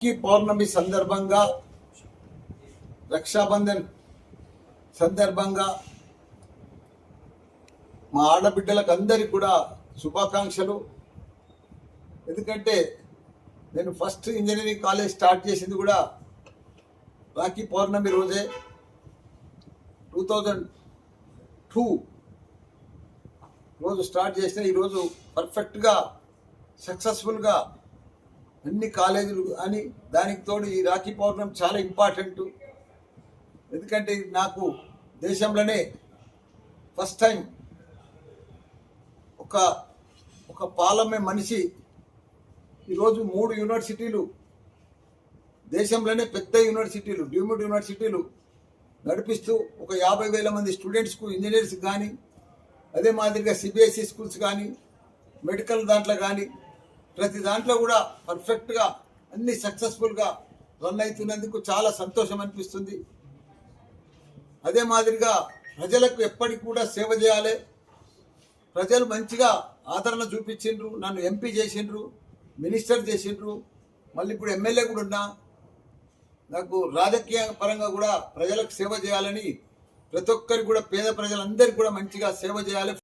రాఖీ పౌర్ణమి సందర్భంగా రక్షాబంధన్ సందర్భంగా మా ఆడబిడ్డలకు అందరికీ కూడా శుభాకాంక్షలు. ఎందుకంటే నేను ఫస్ట్ ఇంజనీరింగ్ కాలేజ్ స్టార్ట్ చేసింది కూడా రాఖీ పౌర్ణమి రోజే 2002 రోజు స్టార్ట్ చేసిన ఈరోజు పర్ఫెక్ట్గా సక్సెస్ఫుల్గా అన్ని కాలేజీలు అని దానికి తోడు ఈ రాఖీ పౌర్ణమి చాలా ఇంపార్టెంట్. ఎందుకంటే నాకు దేశంలోనే ఫస్ట్ టైం ఒక పాలమే మనిషి ఈరోజు 3 యూనివర్సిటీలు, దేశంలోనే పెద్ద యూనివర్సిటీలు, డీమ్డ్ యూనివర్సిటీలు నడిపిస్తూ ఒక 50,000 మంది స్టూడెంట్స్కు, ఇంజనీర్స్ కానీ, అదే మాదిరిగా సిబిఎస్ఈ స్కూల్స్ కానీ, మెడికల్ దాంట్లో కానీ, ప్రతి దాంట్లో కూడా పర్ఫెక్ట్గా అన్ని సక్సెస్ఫుల్గా రన్ అవుతున్నందుకు చాలా సంతోషం అనిపిస్తుంది. అదే మాదిరిగా ప్రజలకు ఎప్పటికి కూడా సేవ చేయాలి. ప్రజలు మంచిగా ఆదరణ చూపించిండ్రు, నన్ను ఎంపీ చేసిండ్రు, మినిస్టర్ చేసిండ్రు, మళ్ళీ ఇప్పుడు ఎమ్మెల్యే కూడా ఉన్నా. నాకు రాజకీయ పరంగా కూడా ప్రజలకు సేవ చేయాలని, ప్రతి ఒక్కరికి కూడా పేద ప్రజలందరికీ కూడా మంచిగా సేవ చేయాలి.